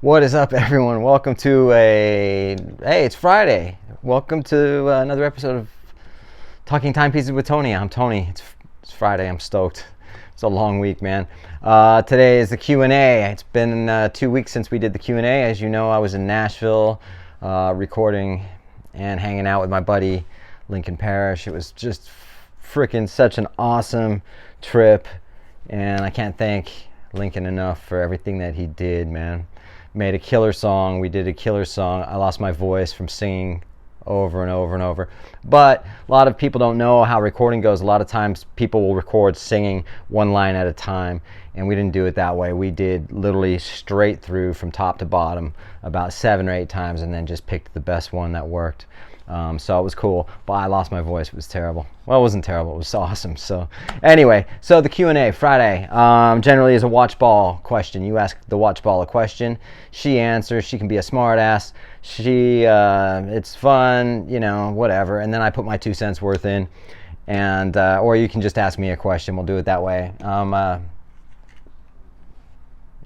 What is up, everyone? Welcome to hey, it's Friday. Welcome to another episode of Talking Timepieces with Tony. I'm Tony. It's Friday. I'm stoked. It's a long week, man. Today is the Q&A. It's been 2 weeks since we did the Q&A. As you know, I was in Nashville recording and hanging out with my buddy Lincoln Parrish. It was just freaking such an awesome trip, and I can't thank Lincoln enough for everything that he did, man. Made a killer song. We did a killer song. I lost my voice from singing over and over and over. But a lot of people don't know how recording goes. A lot of times people will record singing one line at a time, and we didn't do it that way. We did literally straight through from top to bottom about 7 or 8 times, and then just picked the best one that worked. So it was cool, but I lost my voice. It was terrible. Well, it wasn't terrible. It was awesome. So anyway, so the Q&A Friday generally is a watch ball question. You ask the watch ball a question, she answers. She can be a smart ass. It's fun, whatever. And then I put my 2 cents worth in, and or you can just ask me a question. We'll do it that way. I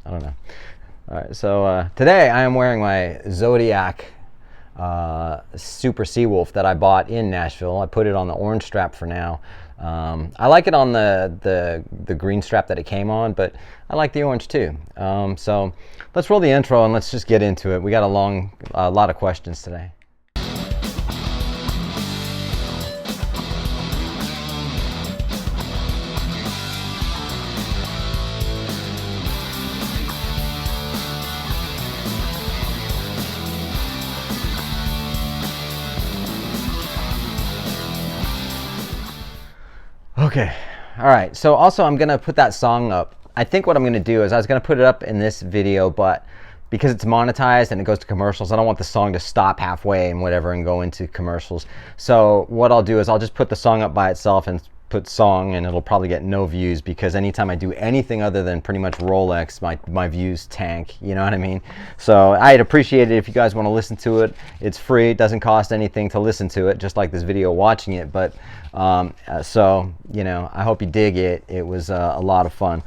don't know. All right. So today I am wearing my Zodiac Super Seawolf that I bought in Nashville. I put it on the orange strap for now. I like it on the green strap that it came on, but I like the orange too. So let's roll the intro and let's just get into it. We got a lot of questions today. Okay, all right, so also I'm gonna put that song up. I think what I'm gonna do is I was gonna put it up in this video, but because it's monetized and it goes to commercials, I don't want the song to stop halfway and whatever and go into commercials. So what I'll do is I'll just put the song up by itself and put song, and it'll probably get no views, because anytime I do anything other than pretty much Rolex, my views tank, you know what I mean? So I'd appreciate it if you guys want to listen to it. It's free. It doesn't cost anything to listen to it, just like this video watching it. But so I hope you dig it. It was a lot of fun.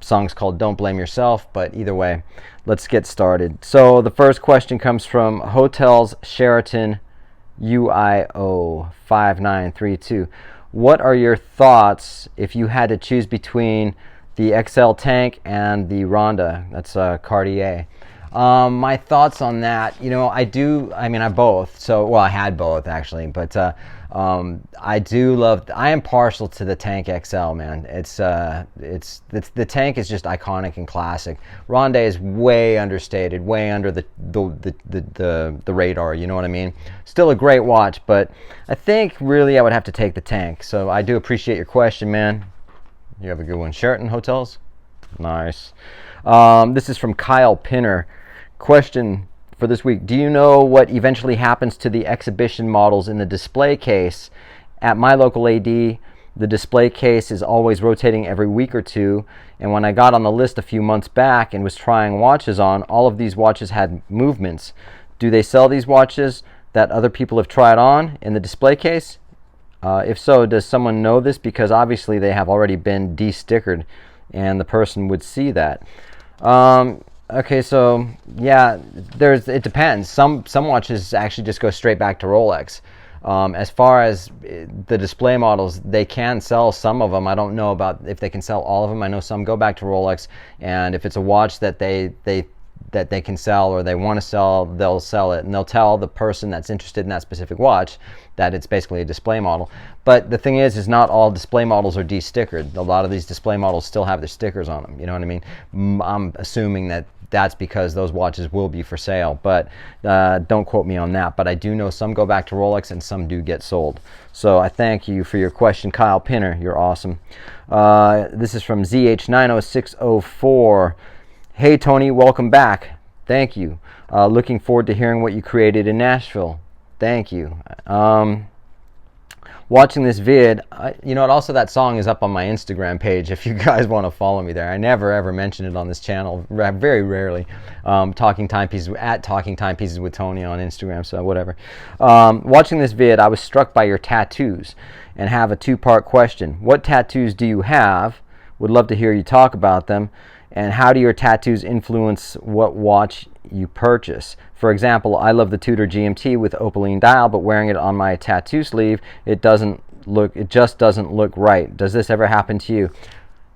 Song's called Don't Blame Yourself, but either way, let's get started. So the first question comes from Hotels Sheraton UIO 5932. What are your thoughts if you had to choose between the XL tank and the Ronde? That's Cartier. My thoughts on that, I both. So, well, I had both actually, but I am partial to the tank XL, man. It's the tank is just iconic and classic. Ronde is way understated, way under the radar. You know what I mean? Still a great watch, but I think really I would have to take the tank. So I do appreciate your question, man. You have a good one. Sheraton Hotels, nice. This is from Kyle Pinner. Question for this week: do you know what eventually happens to the exhibition models in the display case? At my local AD, the display case is always rotating every week or two, and when I got on the list a few months back and was trying watches on, all of these watches had movements. Do they sell these watches that other people have tried on in the display case? If so, does someone know this? Because obviously they have already been de-stickered and the person would see that. Okay, so yeah, it depends. Some watches actually just go straight back to Rolex. As far as the display models, they can sell some of them. I don't know about if they can sell all of them. I know some go back to Rolex, and if it's a watch that they can sell or they want to sell, they'll sell it, and they'll tell the person that's interested in that specific watch that it's basically a display model. But the thing is not all display models are de-stickered. A lot of these display models still have their stickers on them. You know what I mean? I'm assuming that that's because those watches will be for sale, but don't quote me on that. But I do know some go back to Rolex and some do get sold. So I thank you for your question, Kyle Pinner. You're awesome. This is from ZH90604. Hey Tony, welcome back. Thank you. Looking forward to hearing what you created in Nashville. Thank you. Watching this vid, also that song is up on my Instagram page if you guys want to follow me there. I never ever mention it on this channel, very rarely. Talking Timepieces with Tony on Instagram, so whatever. Watching this vid, I was struck by your tattoos and have a 2-part question. What tattoos do you have? Would love to hear you talk about them. And how do your tattoos influence what watch you purchase? For example, I love the Tudor GMT with opaline dial, but wearing it on my tattoo sleeve, it just doesn't look right. Does this ever happen to you?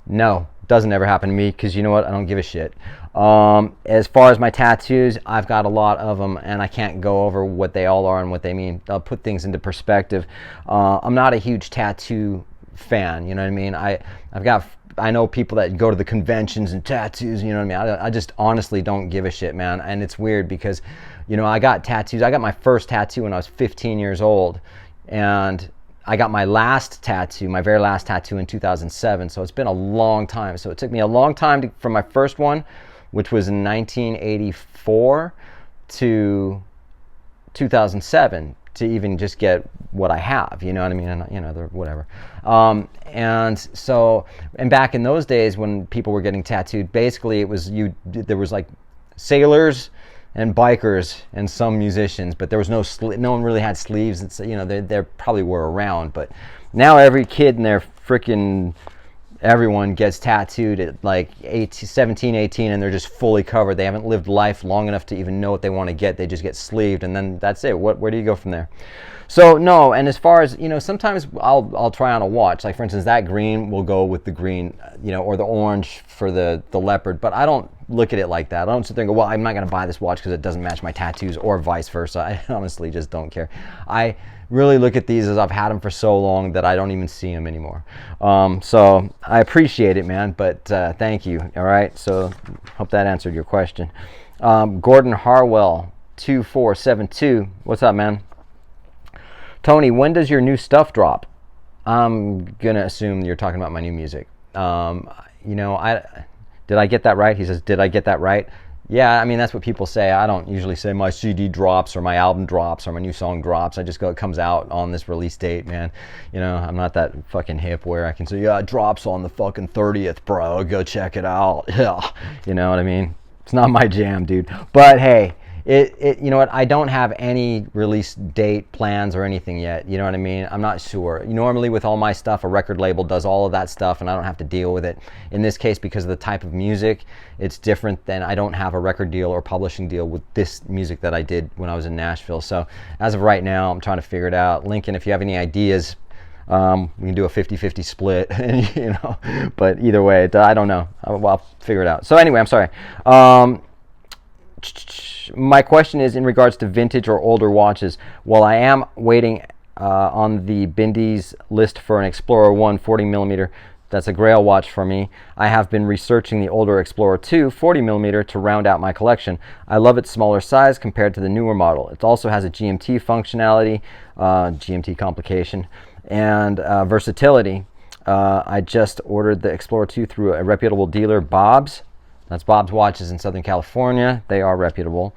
No, doesn't ever happen to me, because you know what? I don't give a shit. As far as my tattoos, I've got a lot of them, and I can't go over what they all are and what they mean. I'll put things into perspective. I'm not a huge tattoo fan, you know what I mean? I know people that go to the conventions and tattoos, you know what I mean? I just honestly don't give a shit, man. And it's weird because, you know, I got tattoos. I got my first tattoo when I was 15 years old, and I got my last tattoo, my very last tattoo, in 2007. So it's been a long time. So it took me a long time from my first one, which was in 1984, to 2007 to even just get what I have, you know what I mean? And, you know, whatever. And back in those days when people were getting tattooed, basically there was like sailors and bikers and some musicians, but there was no one really had sleeves. It's, you know, they probably were around, but now every kid and their freaking everyone gets tattooed at like 17, 18, and they're just fully covered. They haven't lived life long enough to even know what they want to get. They just get sleeved, and then that's it. Where do you go from there? So no, and as far as, you know, sometimes I'll try on a watch. Like, for instance, that green will go with the green, you know, or the orange for the leopard, but I don't look at it like that. I don't sit there and go, well, I'm not going to buy this watch because it doesn't match my tattoos, or vice versa. I honestly just don't care. I really look at these as I've had them for so long that I don't even see them anymore. So I appreciate it, man, but thank you. All right, so hope that answered your question. Gordon Harwell 2472, what's up, man? Tony, when does your new stuff drop? I'm gonna assume you're talking about my new music. You know, did I get that right? He says, did I get that right? Yeah, I mean, that's what people say. I don't usually say my CD drops or my album drops or my new song drops. I just go, it comes out on this release date, man. You know, I'm not that fucking hip where I can say, yeah, it drops on the fucking 30th, bro. Go check it out. Yeah, you know what I mean? It's not my jam, dude. But hey, you know what? I don't have any release date plans or anything yet. You know what I mean? I'm not sure. Normally with all my stuff, a record label does all of that stuff, and I don't have to deal with it. In this case, because of the type of music, it's different than, I don't have a record deal or publishing deal with this music that I did when I was in Nashville. So as of right now, I'm trying to figure it out. Lincoln, if you have any ideas, we can do a 50-50 split, you know. But either way, I don't know. I'll figure it out. So anyway, I'm sorry. My question is in regards to vintage or older watches. While I am waiting on the Bindies list for an Explorer 1 40mm, that's a grail watch for me, I have been researching the older Explorer 2 40mm to round out my collection. I love its smaller size compared to the newer model. It also has a GMT functionality, GMT complication, and versatility. I just ordered the Explorer 2 through a reputable dealer, Bob's. That's Bob's Watches in Southern California. They are reputable.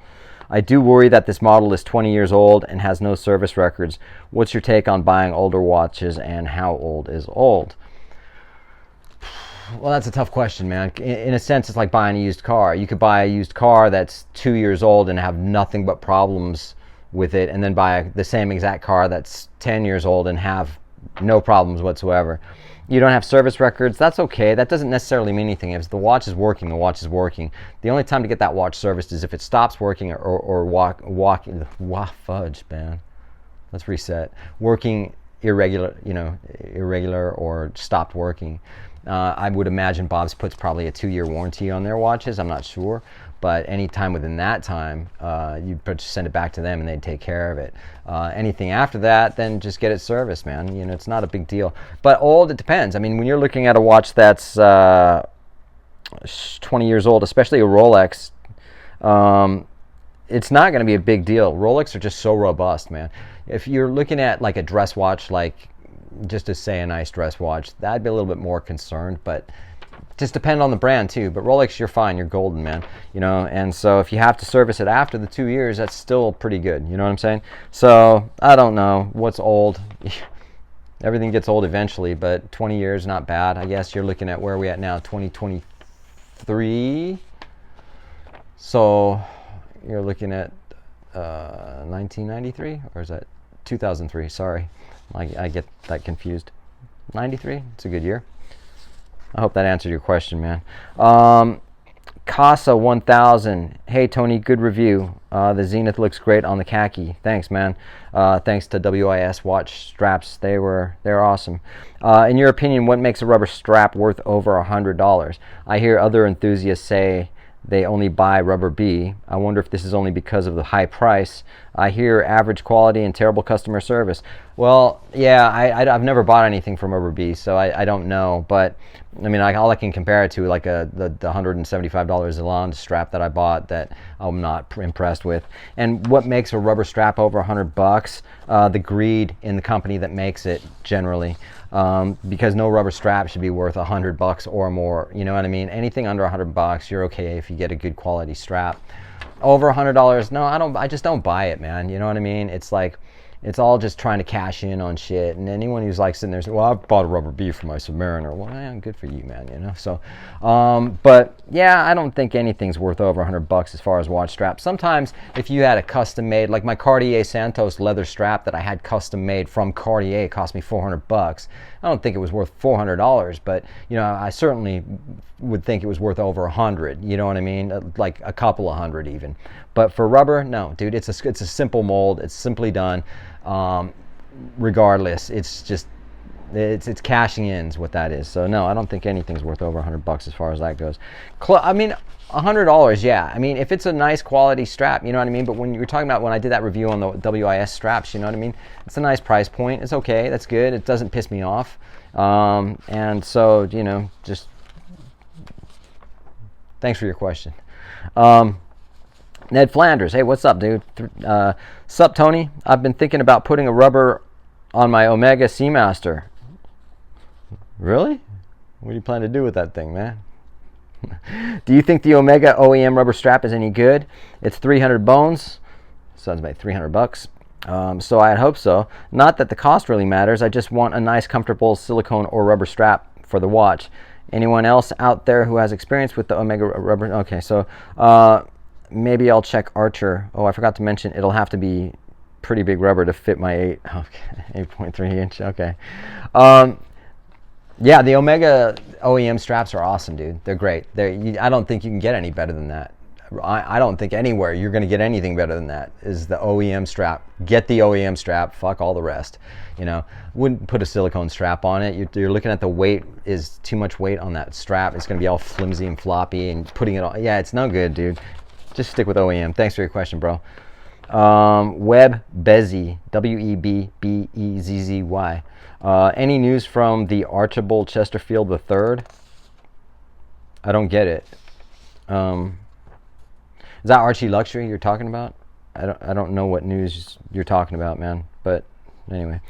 I do worry that this model is 20 years old and has no service records. What's your take on buying older watches, and how old is old? Well, that's a tough question, man. In a sense, it's like buying a used car. You could buy a used car that's 2 years old and have nothing but problems with it, and then buy the same exact car that's 10 years old and have no problems whatsoever. You don't have service records, that's okay. That doesn't necessarily mean anything. If the watch is working, the watch is working. The only time to get that watch serviced is if it stops working or fudge, man. Let's reset. Working irregular or stopped working. I would imagine Bob's puts probably a 2-year warranty on their watches. I'm not sure. But any time within that time, you'd just send it back to them and they'd take care of it. Anything after that, then just get it serviced, man. You know, it's not a big deal. But old, it depends. I mean, when you're looking at a watch that's 20 years old, especially a Rolex, it's not going to be a big deal. Rolex are just so robust, man. If you're looking at like a dress watch, like just to say a nice dress watch, that'd be a little bit more concerned, but just depend on the brand too. But Rolex, you're fine, you're golden, man. You know, and so if you have to service it after the 2 years, that's still pretty good. You know what I'm saying? So I don't know what's old. Everything gets old eventually, but 20 years, not bad. I guess you're looking at, where are we at now? 2023. So you're looking at 1993, or is that 2003? Sorry, I get that confused. 93. It's a good year. I hope that answered your question, man. Casa 1000. Hey Tony, good review. The Zenith looks great on the khaki. Thanks, man. Thanks to WIS watch straps. They're awesome. In your opinion, what makes a rubber strap worth over $100? I hear other enthusiasts say they only buy rubber B. I wonder if this is only because of the high price. I hear average quality and terrible customer service. Well, yeah, I've never bought anything from rubber B, so I don't know. But I mean, all I can compare it to, like the $175 Ronde strap that I bought that I'm not impressed with. And what makes a rubber strap over $100? The greed in the company that makes it, generally. Because no rubber strap should be worth $100 or more. You know what I mean? Anything under $100, you're okay if you get a good quality strap. Over $100, no, I just don't buy it, man. You know what I mean? It's like, it's all just trying to cash in on shit. And anyone who's like sitting there saying, well, I bought a rubber B for my Submariner. Well, man, good for you, man, you know? So, but yeah, I don't think anything's worth over $100 as far as watch straps. Sometimes if you had a custom made, like my Cartier Santos leather strap that I had custom made from Cartier, cost me $400. I don't think it was worth $400, but you know, I certainly would think it was worth over $100. You know what I mean? Like a couple of hundred even. But for rubber, no, dude. It's a simple mold. It's simply done. Regardless, it's just it's cashing in is what that is. So no, I don't think anything's worth over $100 as far as that goes. I mean, $100, yeah. I mean, if it's a nice quality strap, you know what I mean. But when you're talking about when I did that review on the WIS straps, you know what I mean. It's a nice price point. It's okay. That's good. It doesn't piss me off. And so, you know, just thanks for your question. Ned Flanders, hey, what's up, dude? Sup, Tony? I've been thinking about putting a rubber on my Omega Seamaster. Really? What do you plan to do with that thing, man? Do you think the Omega OEM rubber strap is any good? It's 300 bones. Sounds about $300. So I'd hope so. Not that the cost really matters. I just want a nice, comfortable silicone or rubber strap for the watch. Anyone else out there who has experience with the Omega rubber? Okay, so maybe I'll check Archer. Oh, I forgot to mention it'll have to be pretty big rubber to fit my 8.3 inch. Okay. Yeah, the Omega OEM straps are awesome, dude. They're great. I don't think you can get any better than that. I don't think anywhere you're going to get anything better than that is the OEM strap. Get the OEM strap. Fuck all the rest. You know, wouldn't put a silicone strap on it. You're looking at the weight is too much weight on that strap. It's going to be all flimsy and floppy and putting it on. Yeah, it's no good, dude. Just stick with OEM. Thanks for your question, bro. Webb Bezzy, Webbezzy. Any news from the Archibald Chesterfield III? I don't get it. Is that Archie Luxury you're talking about? I don't know what news you're talking about, man. But anyway.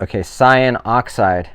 Okay, Cyan Oxide.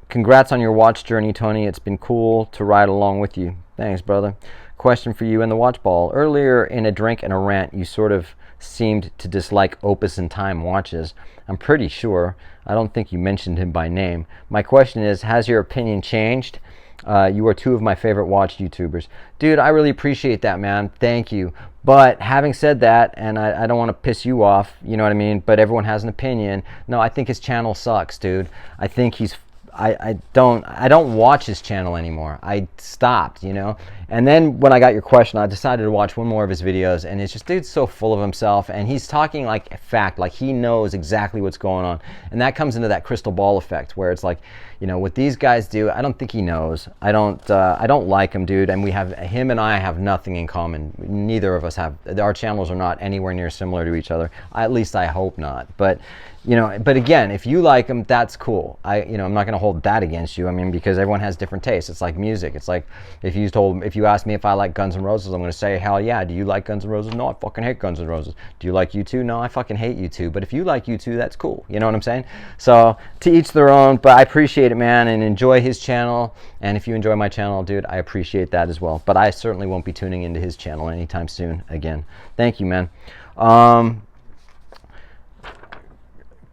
Congrats on your watch journey, Tony. It's been cool to ride along with you. Thanks, brother. Question for you and the watch ball. Earlier in a drink and a rant, you sort of seemed to dislike Opus and Time watches. I'm pretty sure. I don't think you mentioned him by name. My question is, has your opinion changed? You are two of my favorite watch YouTubers. Dude, I really appreciate that, man. Thank you. But having said that, and I don't want to piss you off, you know what I mean? But everyone has an opinion. No, I think his channel sucks, dude. I think he's... I don't watch his channel anymore. I stopped, you know. And then when I got your question, I decided to watch one more of his videos, and it's just, dude's so full of himself, and he's talking like fact, like he knows exactly what's going on. And that comes into that crystal ball effect where it's like, you know, what these guys do, I don't think he knows. I don't like him, dude. And him and I have nothing in common. Neither of us have. Our channels are not anywhere near similar to each other. At least I hope not. But you know, but again, if you like them, that's cool. I'm not going to hold that against you. I mean, because everyone has different tastes. It's like music. It's like if you ask me if I like Guns N' Roses, I'm going to say, hell yeah. Do you like Guns N' Roses? No, I fucking hate Guns N' Roses. Do you like U2? No, I fucking hate U2. But if you like U2, that's cool. You know what I'm saying? So to each their own. But I appreciate it, man, and enjoy his channel. And if you enjoy my channel, dude, I appreciate that as well. But I certainly won't be tuning into his channel anytime soon again. Thank you, man.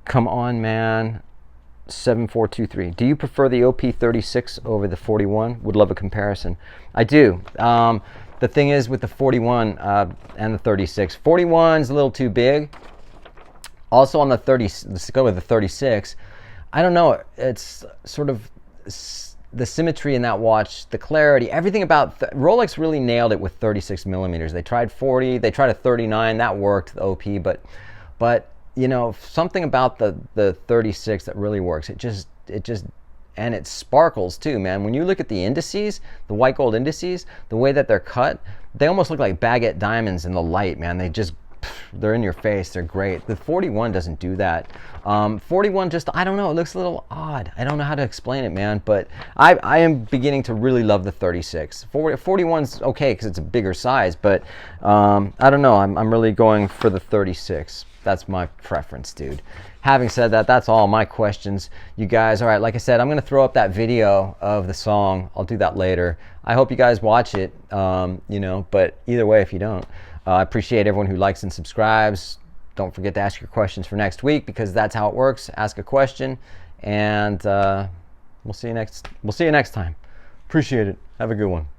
Come on, man. 7423. Do you prefer the OP36 over the 41? Would love a comparison. I do. The thing is with the 41 and the 36, 41's a little too big. Also on the 30, let's go with the 36. I don't know. It's sort of the symmetry in that watch, the clarity, everything about Rolex really nailed it with 36 millimeters. They tried 40, they tried a 39, that worked, the OP, but you know, something about the 36 that really works. It just and it sparkles too, man. When you look at the indices, the white gold indices, the way that they're cut, they almost look like baguette diamonds in the light, man. They're in your face. They're great. The 41 doesn't do that. 41 just, I don't know, it looks a little odd. I don't know how to explain it, man, but I am beginning to really love the 36. 41's okay because it's a bigger size, but I don't know. I'm really going for the 36. That's my preference, dude. Having said that, that's all my questions, you guys. All right, like I said, I'm going to throw up that video of the song. I'll do that later. I hope you guys watch it, you know, but either way, if you don't, I appreciate everyone who likes and subscribes. Don't forget to ask your questions for next week because that's how it works. Ask a question, and we'll see you next time. Appreciate it. Have a good one.